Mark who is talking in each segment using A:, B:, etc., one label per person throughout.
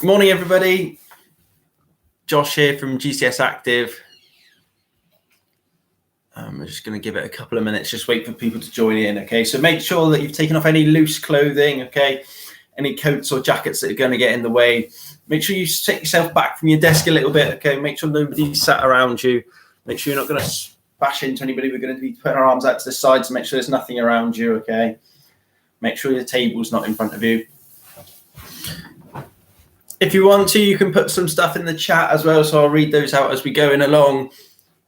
A: Good morning, everybody. Josh here from GCS Active. I'm just going to give it a couple of minutes, just wait for people to join in, okay? So make sure that you've taken off any loose clothing, okay? Any coats or jackets that are going to get in the way. Make sure you take yourself back from your desk a little bit, okay? Make sure nobody's sat around you. Make sure you're not going to bash into anybody. We're going to be putting our arms out to the side to make sure there's nothing around you, okay? Make sure your table's not in front of you. If you want to, you can put some stuff in the chat as well, so I'll read those out as we go along.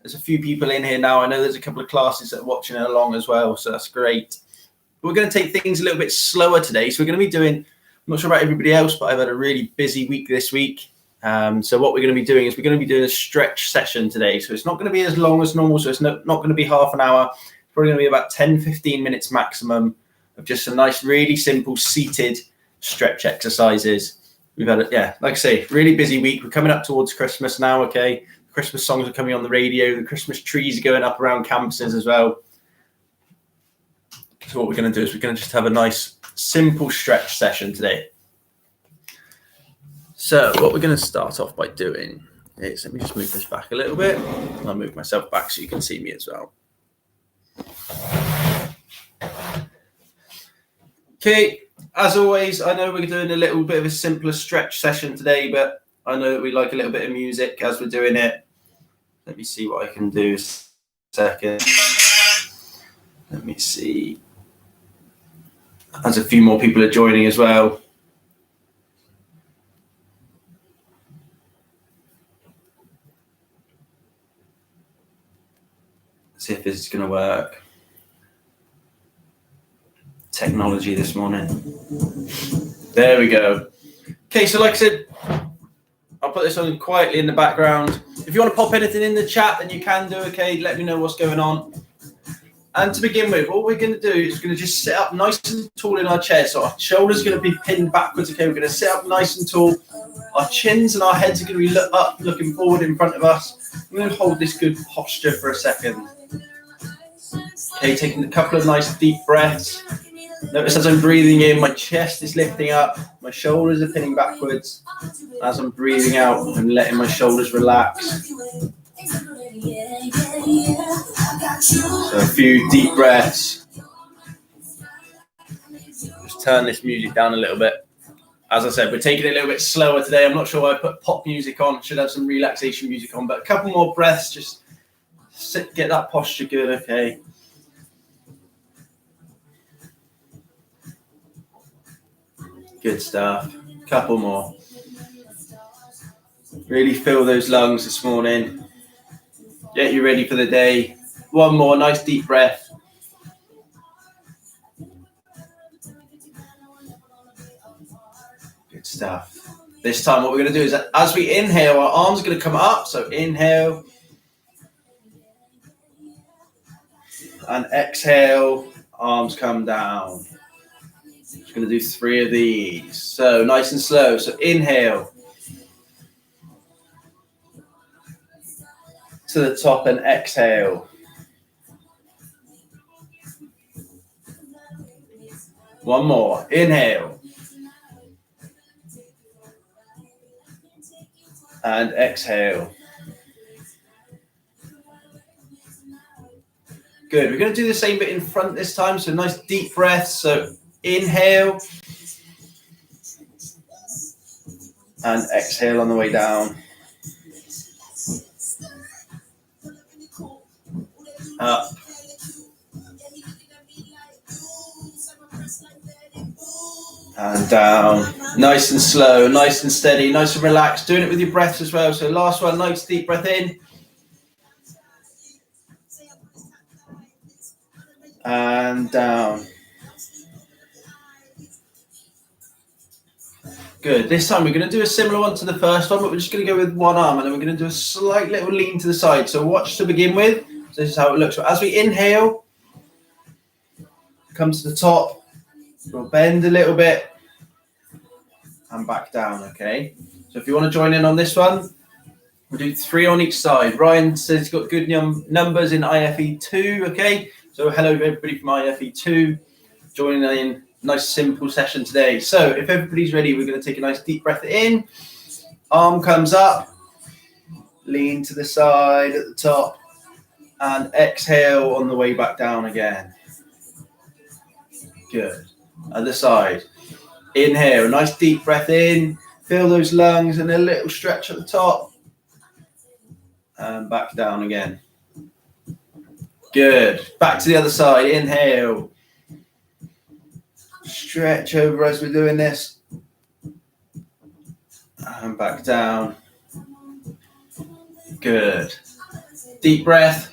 A: There's a few people in here now. I know there's a couple of classes that are watching along as well, so that's great. We're going to take things a little bit slower today. So we're going to be doing, I'm not sure about everybody else, but I've had a really busy week this week. So what we're going to be doing is we're going to be doing a stretch session today. So it's not going to be as long as normal, so it's not going to be half an hour. It's probably going to be about 10, 15 minutes maximum of just some nice, really simple seated stretch exercises. We've had, like I say, really busy week. We're coming up towards Christmas now, okay? Christmas songs are coming on the radio. The Christmas trees are going up around campuses as well. So what we're going to do is we're going to just have a nice, simple stretch session today. So what we're going to start off by doing is, let me just move this back a little bit. I'll move myself back so you can see me as well. Okay. As always, I know we're doing a little bit of a simpler stretch session today, but I know that we like a little bit of music as we're doing it. Let me see what I can do. Second. Let me see. As a few more people are joining as well. See if this is going to work. Technology this morning. There we go. Okay, so like I said, I'll put this on quietly in the background. If you want to pop anything in the chat, then you can do, okay? Let me know what's going on. And to begin with, what we're going to do is we're going to just sit up nice and tall in our chairs. So our shoulders are going to be pinned backwards, okay? We're going to sit up nice and tall. Our chins and our heads are going to be looking forward in front of us. I'm going to hold this good posture for a second. Okay, taking a couple of nice deep breaths. Notice as I'm breathing in, my chest is lifting up, my shoulders are pinning backwards. As I'm breathing out, I'm letting my shoulders relax. So a few deep breaths. Just turn this music down a little bit. As I said, we're taking it a little bit slower today. I'm not sure why I put pop music on. Should have some relaxation music on, but a couple more breaths. Just get that posture good, okay? Good stuff. Couple more. Really fill those lungs this morning. Get you ready for the day. One more nice deep breath. Good stuff. This time what we're going to do is as we inhale, our arms are going to come up. So inhale. And exhale, arms come down. Just going to do 3 of these. So nice and slow. So inhale to the top and exhale. One more. Inhale. And exhale. Good. We're going to do the same bit in front this time. So nice deep breaths. So inhale and exhale on the way down. Up. And down. Nice and slow, nice and steady, nice and relaxed. Doing it with your breaths as well. So last one, nice deep breath in. And down. Good. This time we're going to do a similar one to the first one, but we're just going to go with one arm and then we're going to do a slight little lean to the side. So watch to begin with. So this is how it looks. So as we inhale, come to the top, we'll bend a little bit and back down, okay? So if you want to join in on this one, we'll do 3 on each side. Ryan says he's got good numbers in IFE2, okay? So hello to everybody from IFE2 joining in Nice simple session today. So if everybody's ready, we're going to take a nice deep breath in. Arm comes up, lean to the side at the top, and exhale on the way back down again. Good. Other side. Inhale, nice deep breath in. Feel those lungs and a little stretch at the top. And back down again. Good. Back to the other side. Inhale. Stretch over as we're doing this. And back down. Good. Deep breath.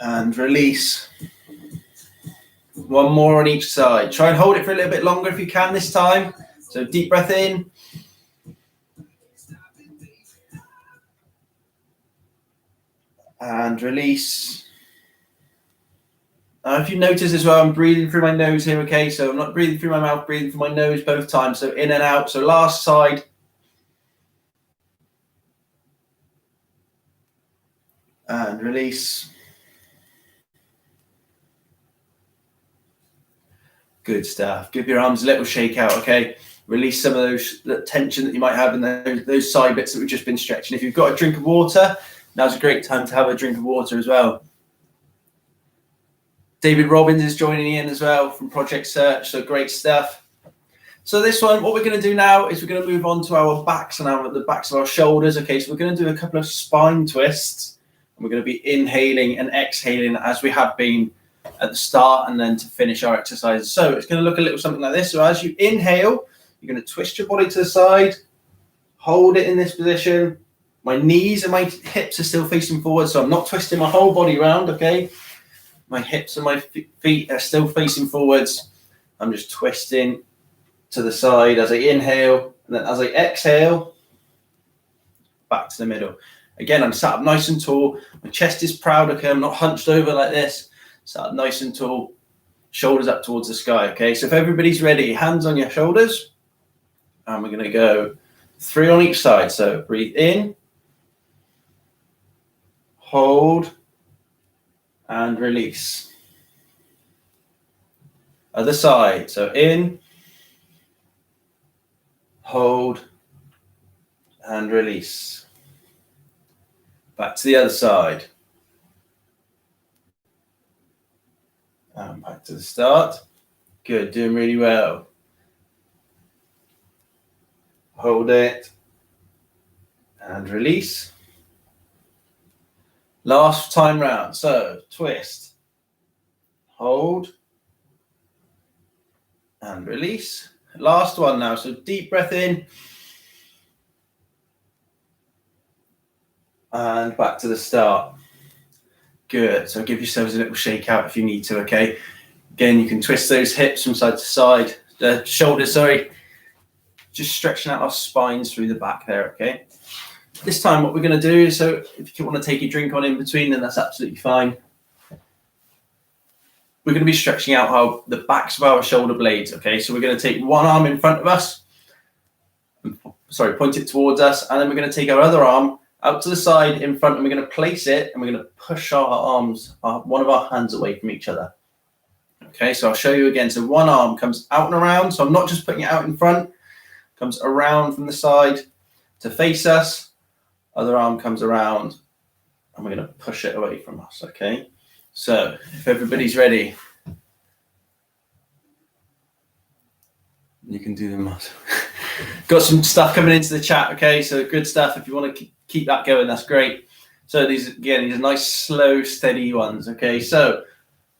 A: And release. One more on each side. Try and hold it for a little bit longer if you can this time. So deep breath in. And release. Now, if you notice as well, I'm breathing through my nose here, okay? So I'm not breathing through my mouth, breathing through my nose both times. So in and out. So last side. And release. Good stuff. Give your arms a little shake out, okay? Release some of the tension that you might have in those side bits that we've just been stretching. If you've got a drink of water, now's a great time to have a drink of water as well. David Robbins is joining in as well from Project Search, so great stuff. So this one, what we're going to do now is we're going to move on to our backs and the backs of our shoulders. Okay, so we're going to do a couple of spine twists. And we're going to be inhaling and exhaling as we have been at the start and then to finish our exercises. So it's going to look a little something like this. So as you inhale, you're going to twist your body to the side, hold it in this position. My knees and my hips are still facing forward, so I'm not twisting my whole body around, okay? My hips and my feet are still facing forwards. I'm just twisting to the side as I inhale, and then as I exhale, back to the middle. Again, I'm sat up nice and tall. My chest is proud, okay? I'm not hunched over like this. Sat up nice and tall, shoulders up towards the sky, okay? So if everybody's ready, hands on your shoulders. And we're going to go 3 on each side. So breathe in, hold, and release. Other side. So in, hold, and release. Back to the other side. And back to the start. Good, doing really well. Hold it. And release. Last time round. So twist. Hold. And release. Last one now. So deep breath in. And back to the start. Good. So give yourselves a little shake out if you need to, okay? Again, you can twist those hips from side to side. The shoulders, sorry. Just stretching out our spines through the back there, okay? This time what we're going to do is, so if you want to take your drink on in between, then that's absolutely fine. We're going to be stretching out the backs of our shoulder blades, okay? So we're going to take one arm in front of us. Sorry, point it towards us. And then we're going to take our other arm out to the side in front, and we're going to place it, and we're going to push our arms, one of our hands away from each other. Okay, so I'll show you again. So one arm comes out and around. So I'm not just putting it out in front. Comes around from the side to face us. Other arm comes around, and we're going to push it away from us, okay? So if everybody's ready, you can do them. Got some stuff coming into the chat, okay? So good stuff. If you want to keep that going, that's great. So these are nice, slow, steady ones, okay? So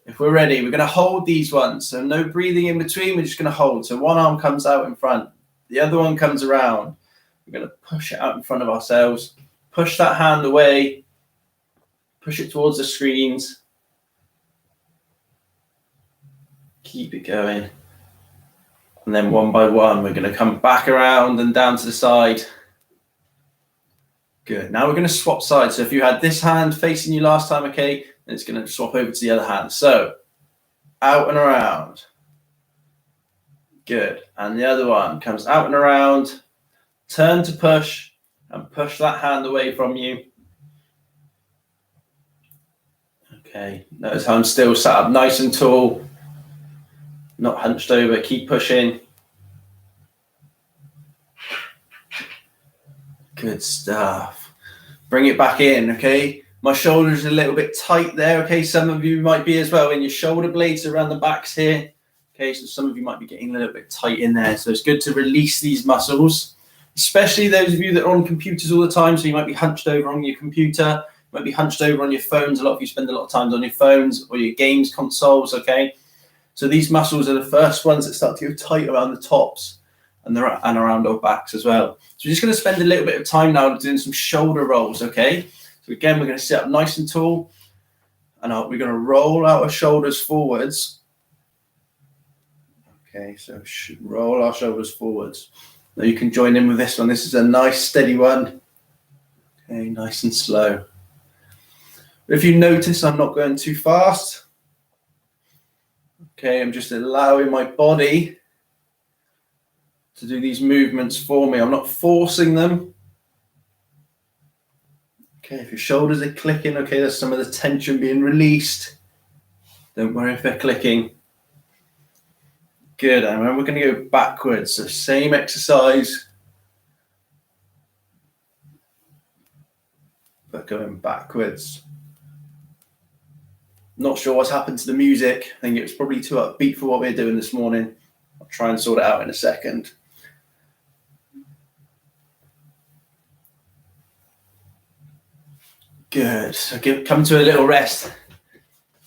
A: if we're ready, we're going to hold these ones. So no breathing in between. We're just going to hold. So one arm comes out in front. The other one comes around. We're going to push it out in front of ourselves. Push that hand away. Push it towards the screens. Keep it going. And then one by one, we're going to come back around and down to the side. Good. Now we're going to swap sides. So if you had this hand facing you last time, okay, then it's going to swap over to the other hand. So out and around. Good. And the other one comes out and around. Turn to push and push that hand away from you. Okay, notice how I'm still sat up nice and tall, not hunched over. Keep pushing. Good stuff. Bring it back in, okay? My shoulders are a little bit tight there, okay? Some of you might be as well in your shoulder blades around the backs here. Okay, so some of you might be getting a little bit tight in there. So it's good to release these muscles, especially those of you that are on computers all the time. So you might be hunched over on your computer, you might be hunched over on your phones. A lot of you spend a lot of time on your phones or your games consoles, okay? So these muscles are the first ones that start to go tight around the tops and around our backs as well. So we're just going to spend a little bit of time now doing some shoulder rolls, okay? So again, we're going to sit up nice and tall, and we're going to roll our shoulders forwards. Okay, so roll our shoulders forwards. Now you can join in with this one. This is a nice steady one. Okay, nice and slow. If you notice, I'm not going too fast. Okay, I'm just allowing my body to do these movements for me. I'm not forcing them. Okay, if your shoulders are clicking, okay, there's some of the tension being released. Don't worry if they're clicking. Good, and then we're going to go backwards. So same exercise, but going backwards. Not sure what's happened to the music. I think it was probably too upbeat for what we're doing this morning. I'll try and sort it out in a second. Good. So come to a little rest.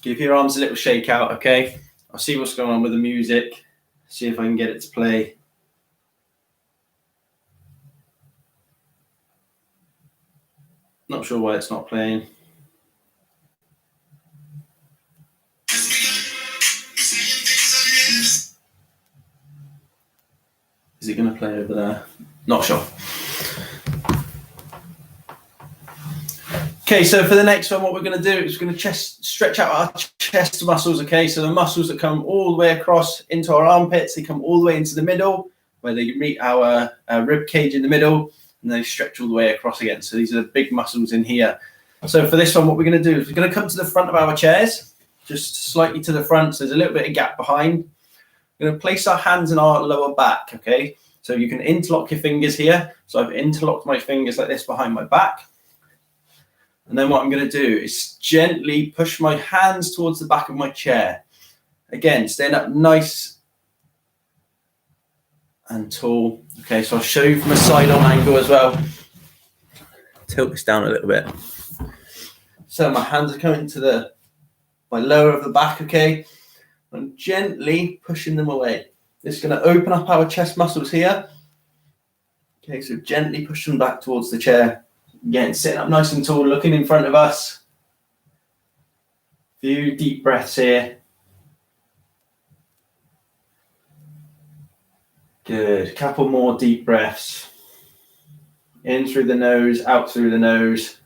A: Give your arms a little shake out, okay? I'll see what's going on with the music. See if I can get it to play. Not sure why it's not playing. Is it going to play over there? Not sure. Okay, so for the next one, what we're going to do is we're going to stretch out our chest muscles, okay? So the muscles that come all the way across into our armpits, they come all the way into the middle, where they meet our rib cage in the middle, and they stretch all the way across again. So these are the big muscles in here. So for this one, what we're going to do is we're going to come to the front of our chairs, just slightly to the front, so there's a little bit of gap behind. We're going to place our hands in our lower back, okay? So you can interlock your fingers here. So I've interlocked my fingers like this behind my back. And then what I'm going to do is gently push my hands towards the back of my chair. Again, stand up nice and tall. Okay, so I'll show you from a side-on angle as well. Tilt this down a little bit. So my hands are coming to my lower of the back, okay? I'm gently pushing them away. This is going to open up our chest muscles here. Okay, so gently push them back towards the chair. Again, sitting up nice and tall, looking in front of us. Few deep breaths here. Good. Couple more deep breaths. In through the nose, out through the nose.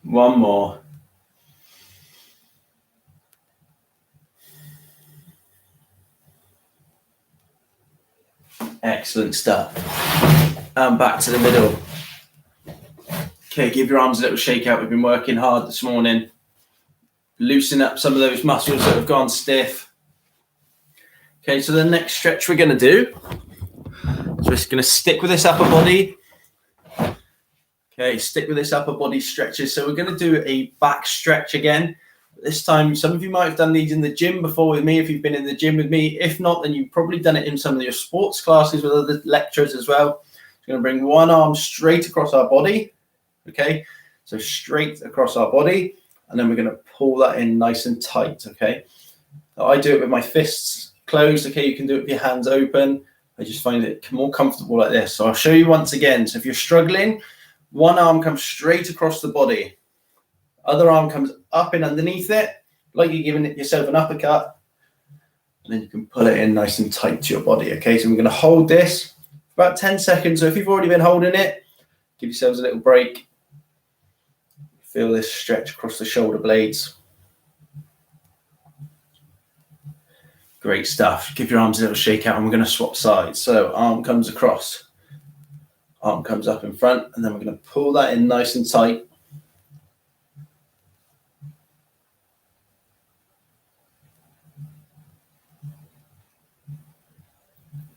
A: One more. Excellent stuff. And back to the middle. Okay, give your arms a little shake out. We've been working hard this morning. Loosen up some of those muscles that have gone stiff. Okay, so the next stretch we're going to do, so we're just going to stick with this upper body. Okay, stick with this upper body stretches. So we're going to do a back stretch again. This time, some of you might have done these in the gym before with me, if you've been in the gym with me. If not, then you've probably done it in some of your sports classes with other lecturers as well. We're going to bring one arm straight across our body. Okay, so straight across our body. And then we're going to pull that in nice and tight, okay? Now, I do it with my fists closed, okay? You can do it with your hands open. I just find it more comfortable like this. So I'll show you once again. So if you're struggling, one arm comes straight across the body. Other arm comes up and underneath it, like you're giving yourself an uppercut. And then you can pull it in nice and tight to your body, okay? So we're going to hold this for about 10 seconds. So if you've already been holding it, give yourselves a little break. Feel this stretch across the shoulder blades. Great stuff. Give your arms a little shake out and we're going to swap sides. So arm comes across. Arm comes up in front, and then we're going to pull that in nice and tight.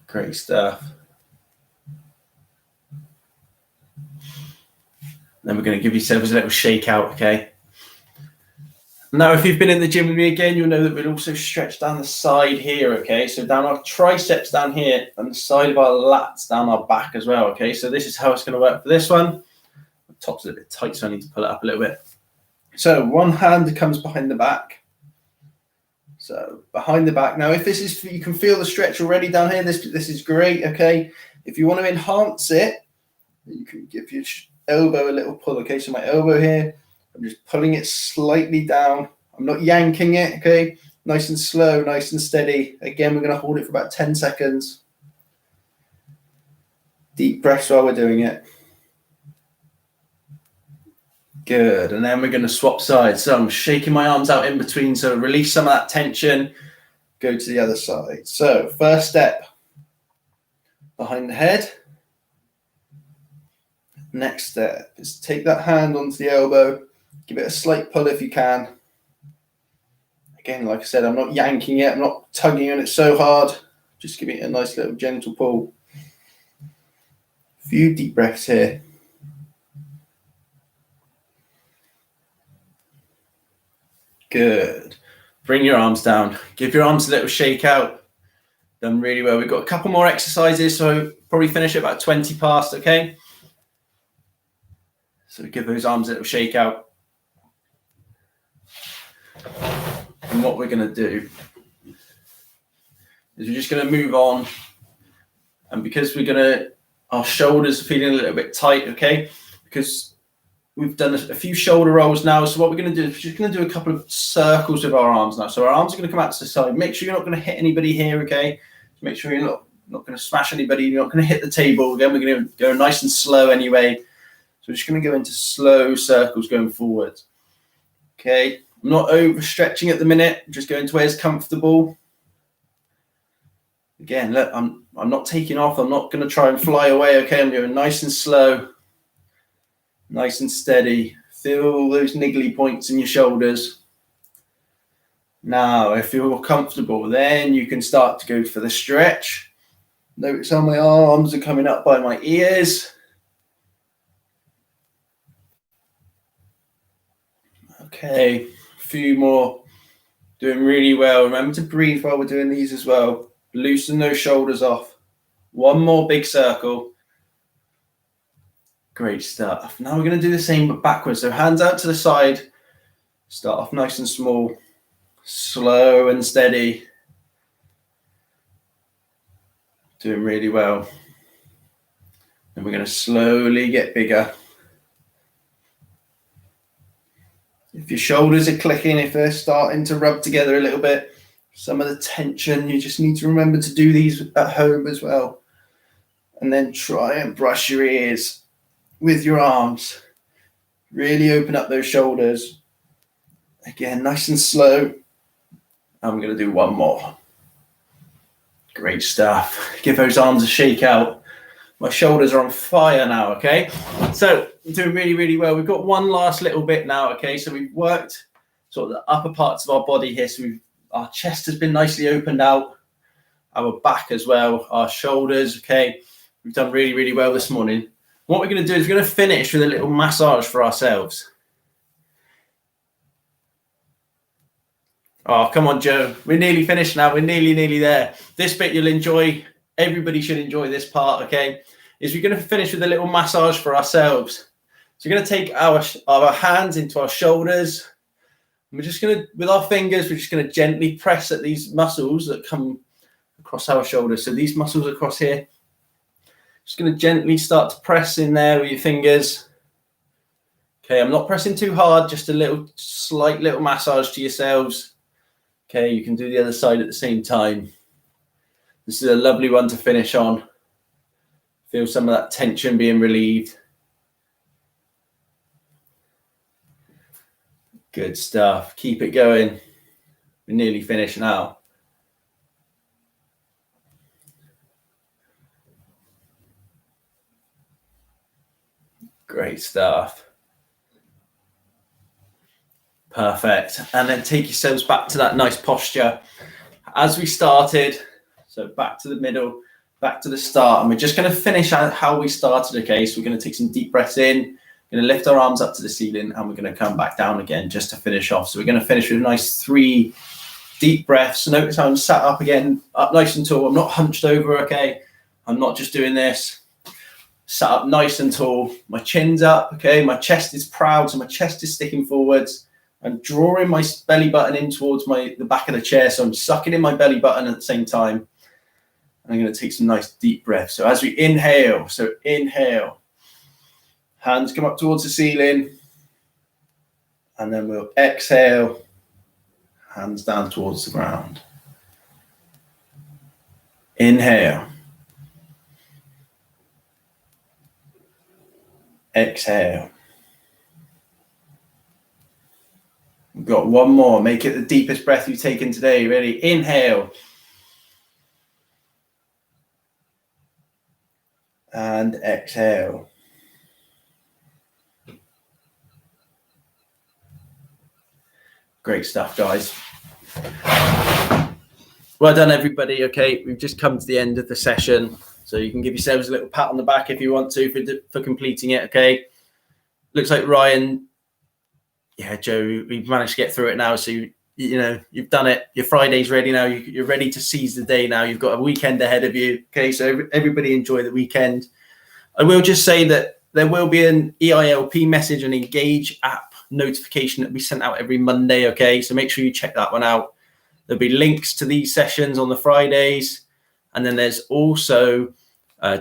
A: Great stuff. Then we're going to give yourselves a little shake out, okay? Now, if you've been in the gym with me again, you'll know that we'll also stretch down the side here, okay? So down our triceps down here and the side of our lats down our back as well, okay? So this is how it's going to work for this one. The top's a bit tight, so I need to pull it up a little bit. So one hand comes behind the back. So behind the back. Now, if this is, you can feel the stretch already down here. This is great, okay? If you want to enhance it, you can give your elbow a little pull, okay? So my elbow here, I'm just pulling it slightly down. I'm not yanking it, okay? Nice and slow, nice and steady. Again, we're going to hold it for about 10 seconds. Deep breaths while we're doing it. Good. And then we're going to swap sides. So I'm shaking my arms out in between. So release some of that tension. Go to the other side. So first step, behind the head. Next step is take that hand onto the elbow. Give it a slight pull if you can. Again, like I said, I'm not yanking it. I'm not tugging on it so hard. Just give it a nice little gentle pull. A few deep breaths here. Good. Bring your arms down. Give your arms a little shake out. Done really well. We've got a couple more exercises, so probably finish at about 20 past, okay? So give those arms a little shake out. And what we're going to do is we're just going to move on. And because our shoulders are feeling a little bit tight, okay? Because we've done a few shoulder rolls now. So what we're going to do is we're just going to do a couple of circles with our arms now. So our arms are going to come out to the side. Make sure you're not going to hit anybody here, okay? Make sure you're not going to smash anybody. You're not going to hit the table. Again, we're going to go nice and slow anyway. So we're just going to go into slow circles going forward. Okay? I'm not overstretching at the minute. I'm just going to where it's comfortable. Again, look, I'm not taking off. I'm not going to try and fly away. Okay, I'm going nice and slow, nice and steady. Feel all those niggly points in your shoulders. Now, if you're comfortable, then you can start to go for the stretch. Notice how my arms are coming up by my ears. Okay, a few more. Doing really well. Remember to breathe while we're doing these as well. Loosen those shoulders off. One more big circle. Great stuff. Now we're going to do the same but backwards. So hands out to the side. Start off nice and small. Slow and steady. Doing really well. And we're going to slowly get bigger. If your shoulders are clicking, if they're starting to rub together a little bit, some of the tension, you just need to remember to do these at home as well. And then try and brush your ears with your arms. Really open up those shoulders. Again, nice and slow. I'm going to do one more. Great stuff. Give those arms a shake out. My shoulders are on fire now, okay? So I'm doing really, really well. We've got one last little bit now, okay? So we've worked sort of the upper parts of our body here. So our chest has been nicely opened out. Our back as well. Our shoulders, okay? We've done really, really well this morning. What we're going to do is we're going to finish with a little massage for ourselves. Oh, come on, Joe. We're nearly finished now. We're nearly there. This bit you'll enjoy. Everybody should enjoy this part, okay? Is we're going to finish with a little massage for ourselves. So we're going to take our hands into our shoulders. And we're just going to, with our fingers, we're just going to gently press at these muscles that come across our shoulders. So these muscles across here. Just going to gently start to press in there with your fingers. Okay, I'm not pressing too hard, just a slight little massage to yourselves. Okay, you can do the other side at the same time. This is a lovely one to finish on. Feel some of that tension being relieved. Good stuff. Keep it going. We're nearly finished now. Great stuff. Perfect. And then take yourselves back to that nice posture as we started. So back to the middle, back to the start. And we're just going to finish how we started, okay? So we're going to take some deep breaths in, going to lift our arms up to the ceiling, and we're going to come back down again just to finish off. So we're going to finish with a nice 3 deep breaths. Notice how I'm sat up again, up nice and tall. I'm not hunched over, okay? I'm not just doing this. Sat up nice and tall. My chin's up, okay? My chest is proud, so my chest is sticking forwards. I'm drawing my belly button in towards the back of the chair, so I'm sucking in my belly button at the same time. And I'm going to take some nice deep breaths. So as we inhale, hands come up towards the ceiling, and then we'll exhale, hands down towards the ground. Inhale. Exhale. We've got one more. Make it the deepest breath you've taken today. Ready? Inhale. And exhale. Great stuff, guys. Well done, everybody. Okay, we've just come to the end of the session. So you can give yourselves a little pat on the back if you want to for completing it, okay? Looks like Ryan... Yeah, Joe, we've managed to get through it now. So, you've done it. Your Friday's ready now. You're ready to seize the day now. You've got a weekend ahead of you. Okay, so everybody enjoy the weekend. I will just say that there will be an EILP message and Engage app notification that will be sent out every Monday, okay? So make sure you check that one out. There'll be links to these sessions on the Fridays. And then there's also...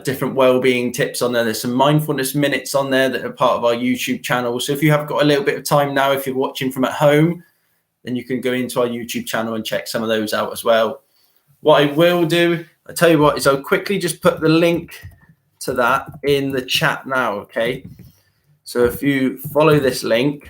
A: different well-being tips on there. There's some mindfulness minutes on there that are part of our YouTube channel. So if you have got a little bit of time now, if you're watching from at home, then you can go into our YouTube channel and check some of those out as well. What I will do, I tell you what, is I'll quickly just put the link to that in the chat now, okay? So if you follow this link,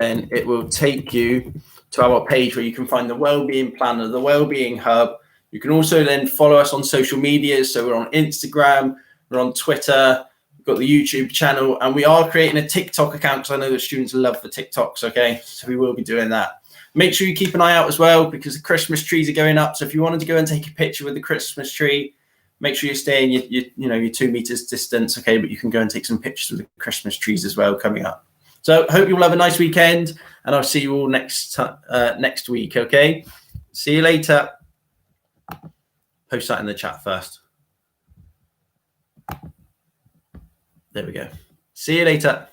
A: then it will take you to our page where you can find the Wellbeing Planner, the Wellbeing Hub. You can also then follow us on social media. So we're on Instagram, we're on Twitter, we've got the YouTube channel, and we are creating a TikTok account because I know the students love the TikToks, okay? So we will be doing that. Make sure you keep an eye out as well because the Christmas trees are going up. So if you wanted to go and take a picture with the Christmas tree, make sure you stay in your 2 meters distance, okay? But you can go and take some pictures with the Christmas trees as well coming up. So hope you all have a nice weekend, and I'll see you all next week, okay? See you later. Post that in the chat first. There we go. See you later.